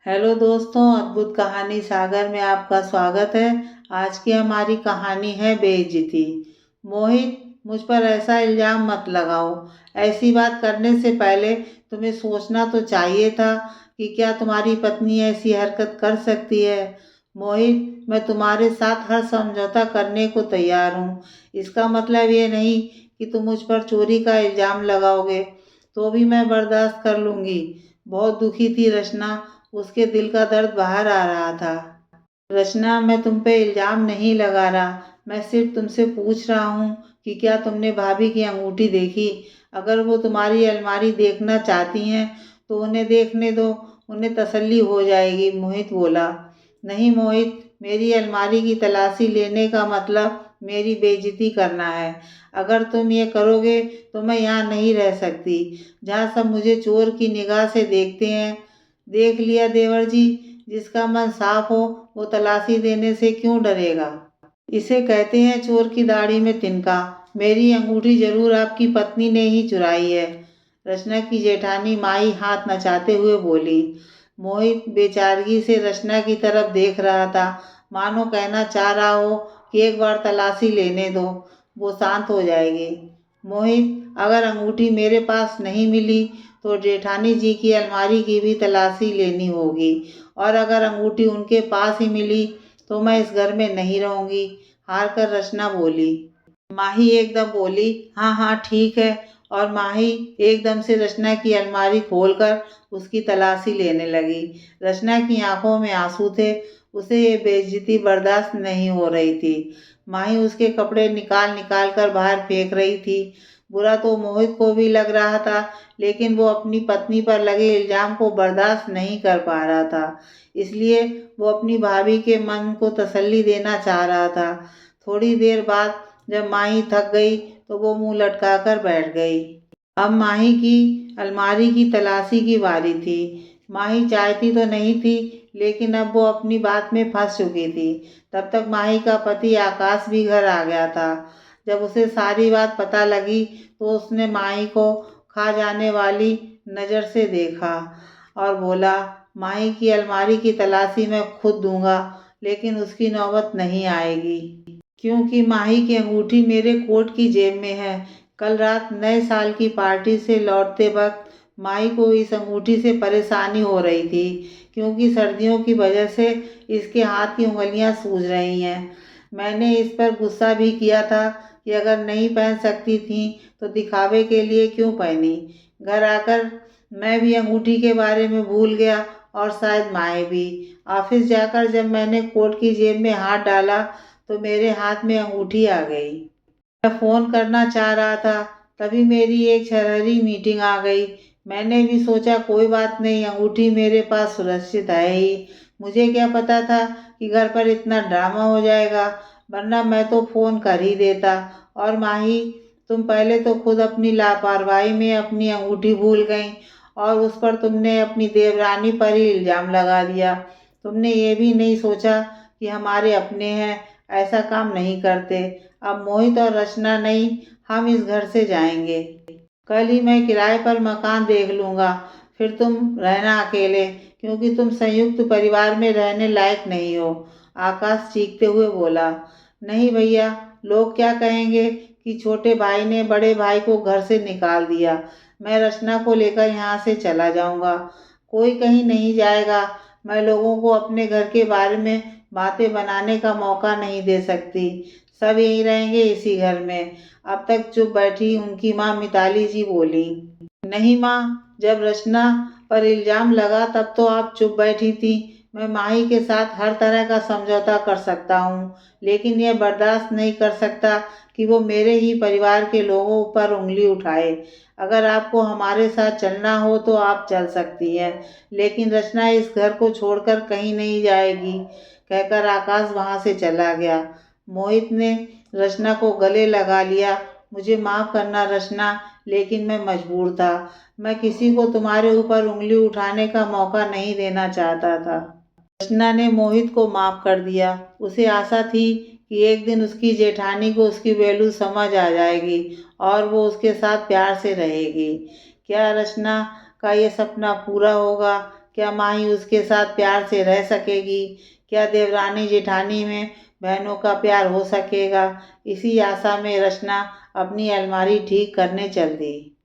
Hello दोस्तों, अद्भुत कहानी सागर में आपका स्वागत है। आज की हमारी कहानी है बेइज्जती। मोहित, मुझ पर ऐसा इल्ज़ाम मत लगाओ। ऐसी बात करने से पहले तुम्हें सोचना तो चाहिए था कि क्या तुम्हारी पत्नी ऐसी हरकत कर सकती है। मोहित, मैं तुम्हारे साथ हर समझौता करने को तैयार हूँ। इसका मतलब ये नहीं कि तुम मुझ पर चोरी का इल्ज़ाम लगाओगे, तो भी मैं बर्दाश्त कर लूँगी। बहुत दुखी थी रचना, उसके दिल का दर्द बाहर आ रहा था। रचना, मैं तुम पे इल्ज़ाम नहीं लगा रहा, मैं सिर्फ तुमसे पूछ रहा हूँ कि क्या तुमने भाभी की अंगूठी देखी? अगर वो तुम्हारी अलमारी देखना चाहती हैं तो उन्हें देखने दो, उन्हें तसल्ली हो जाएगी। मोहित बोला। नहीं मोहित, मेरी अलमारी की तलाशी लेने का मतलब मेरी बेइज्जती करना है। अगर तुम ये करोगे तो मैं यहाँ नहीं रह सकती, जहाँ सब मुझे चोर की निगाह से देखते हैं। देख लिया देवर जी, जिसका मन साफ हो वो तलाशी देने से क्यों डरेगा। इसे कहते हैं चोर की दाढ़ी में तिनका। मेरी अंगूठी जरूर आपकी पत्नी ने ही चुराई है। रचना की जेठानी माई हाथ नचाते हुए बोली। मोहित बेचारगी से रचना की तरफ देख रहा था, मानो कहना चाह रहा हो कि एक बार तलाशी लेने दो, वो शांत हो जाएगी। मोहित, अगर अंगूठी मेरे पास नहीं मिली तो जेठानी जी की अलमारी की भी तलाशी लेनी होगी, और अगर अंगूठी उनके पास ही मिली तो मैं इस घर में नहीं रहूंगी। हार कर रचना बोली। माही एकदम बोली, हाँ हाँ ठीक है। और माही एकदम से रचना की अलमारी खोलकर उसकी तलाशी लेने लगी। रचना की आंखों में आंसू थे, उसे ये बेइज्जती बर्दाश्त नहीं हो रही थी। माही उसके कपड़े निकाल निकाल कर बाहर फेंक रही थी। बुरा तो मोहित को भी लग रहा था, लेकिन वो अपनी पत्नी पर लगे इल्जाम को बर्दाश्त नहीं कर पा रहा था। इसलिए वो अपनी भाभी के मन को तसल्ली देना चाह रहा था। थोड़ी देर बाद जब माही थक गई तो वो मुंह लटकाकर बैठ गई। अब माही की अलमारी की तलाशी की बारी थी। माही चाहती तो नहीं थी, लेकिन अब वो अपनी बात में फंस चुकी थी। तब तक माही का पति आकाश भी घर आ गया था। जब उसे सारी बात पता लगी तो उसने माही को खा जाने वाली नज़र से देखा और बोला, माही की अलमारी की तलाशी मैं खुद दूंगा, लेकिन उसकी नौबत नहीं आएगी, क्योंकि माही की अंगूठी मेरे कोट की जेब में है। कल रात नए साल की पार्टी से लौटते वक्त माही को इस अंगूठी से परेशानी हो रही थी, क्योंकि सर्दियों की वजह से इसके हाथ की उंगलियां सूज रही हैं। मैंने इस पर गुस्सा भी किया था कि अगर नहीं पहन सकती थी तो दिखावे के लिए क्यों पहनी। घर आकर मैं भी अंगूठी के बारे में भूल गया, और शायद माए भी। ऑफिस जाकर जब मैंने कोट की जेब में हाथ डाला तो मेरे हाथ में अंगूठी आ गई। मैं फ़ोन करना चाह रहा था, तभी मेरी एक शहरी मीटिंग आ गई। मैंने भी सोचा कोई बात नहीं, अंगूठी मेरे पास सुरक्षित है ही। मुझे क्या पता था कि घर पर इतना ड्रामा हो जाएगा, वरना मैं तो फ़ोन कर ही देता। और माही, तुम पहले तो खुद अपनी लापरवाही में अपनी अंगूठी भूल गई, और उस पर तुमने अपनी देवरानी पर ही इल्ज़ाम लगा दिया। तुमने ये भी नहीं सोचा कि हमारे अपने हैं, ऐसा काम नहीं करते। अब मोहित और रचना नहीं, हम इस घर से जाएंगे। कल ही मैं किराए पर मकान देख लूँगा, फिर तुम रहना अकेले, क्योंकि तुम संयुक्त परिवार में रहने लायक नहीं हो। आकाश चीखते हुए बोला। नहीं भैया, लोग क्या कहेंगे कि छोटे भाई ने बड़े भाई को घर से निकाल दिया। मैं रचना को लेकर यहाँ से चला जाऊँगा। कोई कहीं नहीं जाएगा। मैं लोगों को अपने घर के बारे में बातें बनाने का मौका नहीं दे सकती। सब यहीं रहेंगे, इसी घर में। अब तक चुप बैठी उनकी माँ मिताली जी बोली। नहीं माँ, जब रचना पर इल्जाम लगा तब तो आप चुप बैठी थी। मैं माही के साथ हर तरह का समझौता कर सकता हूँ, लेकिन यह बर्दाश्त नहीं कर सकता कि वो मेरे ही परिवार के लोगों पर उंगली उठाए। अगर आपको हमारे साथ चलना हो तो आप चल सकती हैं, लेकिन रचना इस घर को छोड़कर कहीं नहीं जाएगी, कहकर आकाश वहाँ से चला गया। मोहित ने रचना को गले लगा लिया। मुझे माफ़ करना रचना, लेकिन मैं मजबूर था। मैं किसी को तुम्हारे ऊपर उंगली उठाने का मौका नहीं देना चाहता था। रचना ने मोहित को माफ़ कर दिया। उसे आशा थी कि एक दिन उसकी जेठानी को उसकी वैल्यू समझ आ जाएगी और वो उसके साथ प्यार से रहेगी। क्या रचना का ये सपना पूरा होगा? क्या माही उसके साथ प्यार से रह सकेगी? क्या देवरानी जेठानी में बहनों का प्यार हो सकेगा? इसी आशा में रचना अपनी अलमारी ठीक करने चल दी।